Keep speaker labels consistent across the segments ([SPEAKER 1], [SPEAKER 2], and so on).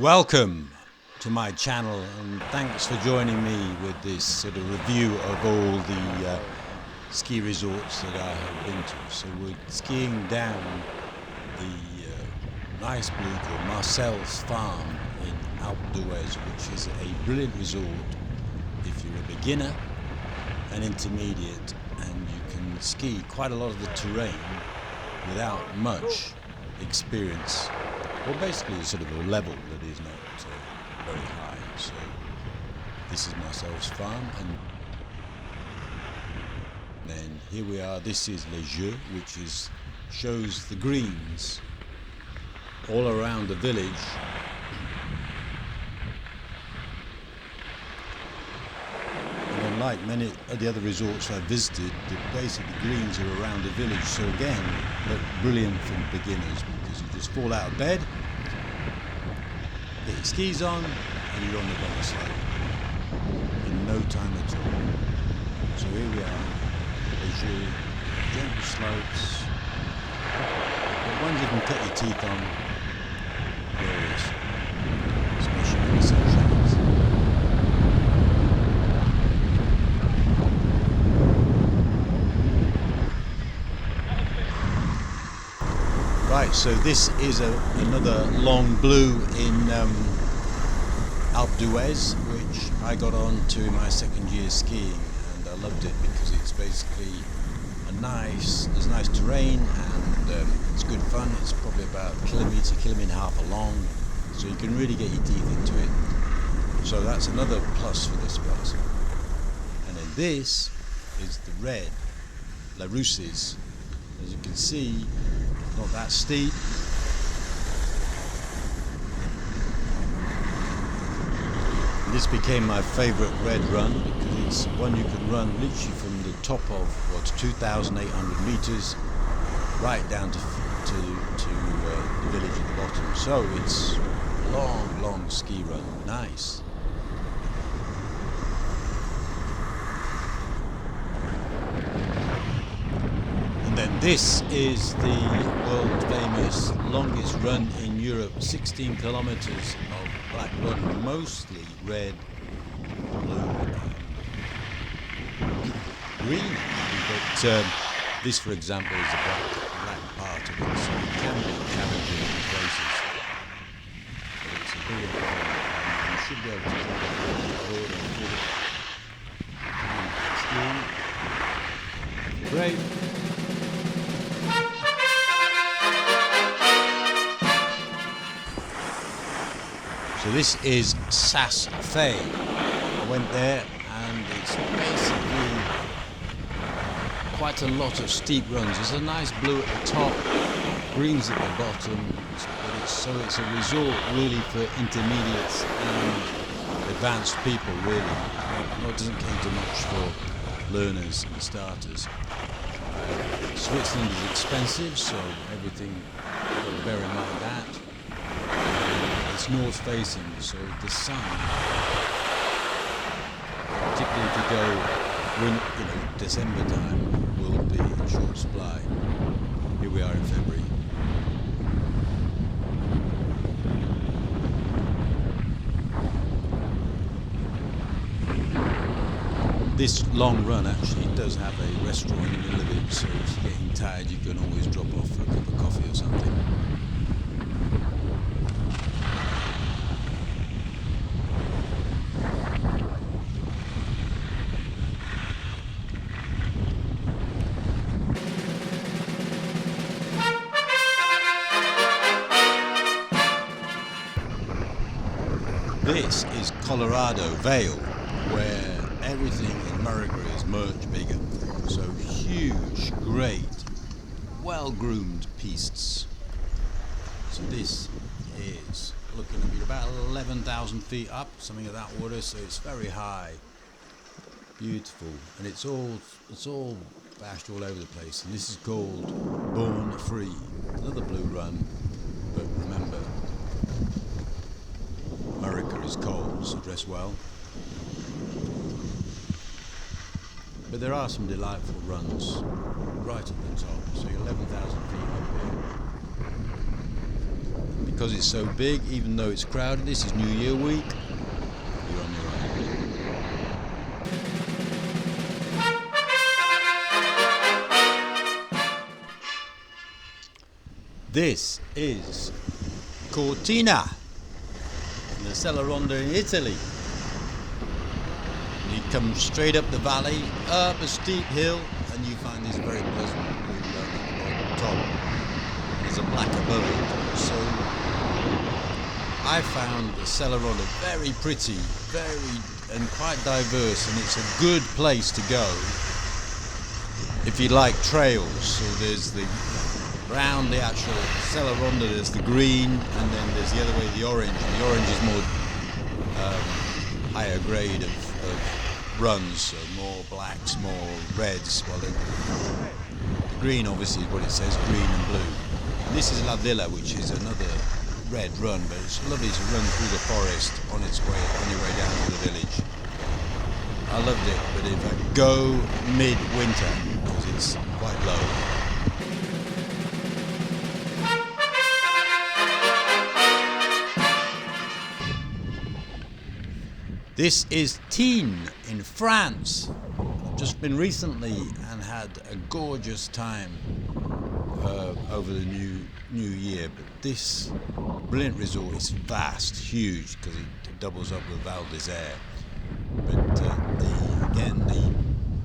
[SPEAKER 1] Welcome to my channel, and thanks for joining me with this sort of review of all the ski resorts that I have been to. So we're skiing down the nice blue called Marcel's Farm in Alpe D'Huez, which is a brilliant resort if you're a beginner and intermediate, and you can ski quite a lot of the terrain without much experience. Well, basically sort of a level that is not very high. So this is Marcel's Farm, and then here we are. This is Les Jeux, which shows the greens all around the village. And unlike many of the other resorts I've visited, the basic greens are around the village. So again, look brilliant for beginners, because you just fall out of bed, get your skis on, and you're on the bottom slope in no time at all. So here we are, as you gentle slopes, but ones you can cut your teeth on, glorious, especially when the sun shines. Right, so this is another long blue in Alpe D'Huez, which I got on to in my second year skiing, and I loved it because it's basically there's nice terrain, and it's good fun. It's probably about a kilometre and a half along, so you can really get your teeth into it. So that's another plus for this place. And then this is the red, La Rousses. As you can see, not that steep. This became my favourite red run because it's one you can run literally from the top of what's 2,800 metres right down to the village at the bottom. So it's a long ski run. Nice. Then this is the world famous longest run in Europe, 16 kilometers of black run, mostly red, blue, green, but this, for example, is the black part of it, so it can be challenging in places, but it's a brilliant run, and you should be able to do it skiing. Great. So this is Sass Fee. I went there, and it's basically quite a lot of steep runs. There's a nice blue at the top, greens at the bottom, so it's a resort really for intermediates and advanced people, really. It doesn't cater much for learners and starters. Switzerland is expensive, so everything, you've got to bear in mind that. It's north facing, so the sun, particularly if you go December time, will be in short supply. Here we are in February. This long run actually does have a restaurant in the middle of it, so if you're getting tired, you can always drop off for a cup of coffee or something. This is Colorado, Vail, where everything in America is much bigger. So huge, great, well-groomed pistes. So this is looking to be about 11,000 feet up, something of that order, so it's very high. Beautiful, and it's all bashed all over the place. And this is called Born Free. Another blue run, but remember, America is cold, so dress well. But there are some delightful runs right at the top, so you're 11,000 feet up here. because it's so big, even though it's crowded. This is New Year week. You're on your own. This is Cortina, in the Sella Rhonda in Italy. You come straight up the valley, up a steep hill, and you find this very pleasant blue lake at the top. There's a black above it. So I found the Sella Rhonda very pretty, very and quite diverse, and it's a good place to go if you like trails. So there's the round the actual Sella Rhonda, there's the green, and then there's the other way, the orange. And the orange is more higher grade of runs, so more blacks, more reds. Well, the green obviously is what it says, green and blue. And this is La Villa, which is another red run, but it's lovely to run through the forest on its way, on your way down to the village. I loved it, but if I go mid-winter, because it's quite low. This is Tignes in France. I've just been recently and had a gorgeous time over the new year. But this brilliant resort is vast, huge, because it doubles up with Val D'isere. But the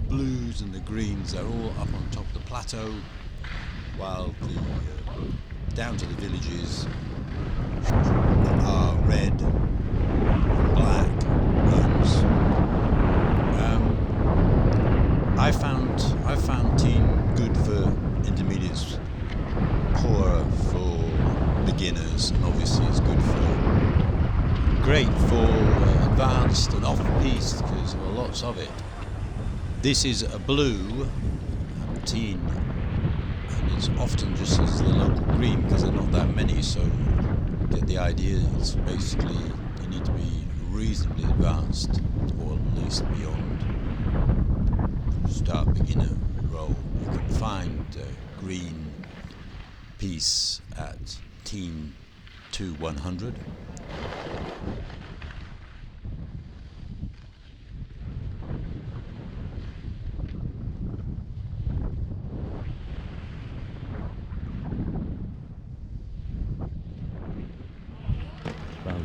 [SPEAKER 1] blues and the greens are all up on top of the plateau, while the down to the villages are red, black. I found Tignes good for intermediates, poorer for beginners, and obviously it's great for advanced and off-piste, because there are lots of it. This is a blue Tignes, and it's often just as the local green because there are not that many. So get the idea. It's basically you need to be reasonably advanced, or at least beyond start beginner role. You can find green piece at Tignes to 100.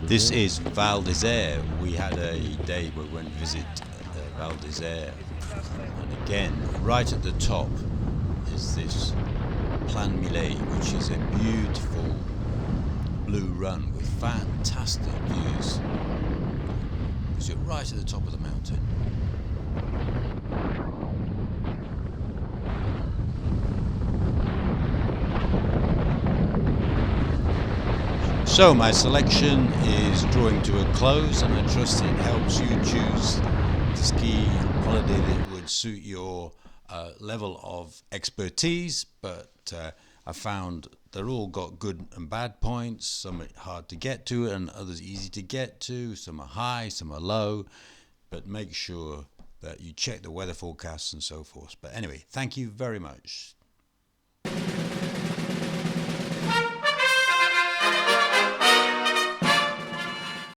[SPEAKER 1] This is Val D'isere. We had a day where we went to visit Val D'isere, and again, right at the top is this Plan Millet, which is a beautiful blue run with fantastic views. Because you're right at the top of the mountain. So my selection is drawing to a close, and I trust it helps you choose the ski holiday that would suit your level of expertise. But I found they're all got good and bad points. Some are hard to get to and others easy to get to. Some are high, some are low. But make sure that you check the weather forecasts and so forth. But anyway, thank you very much.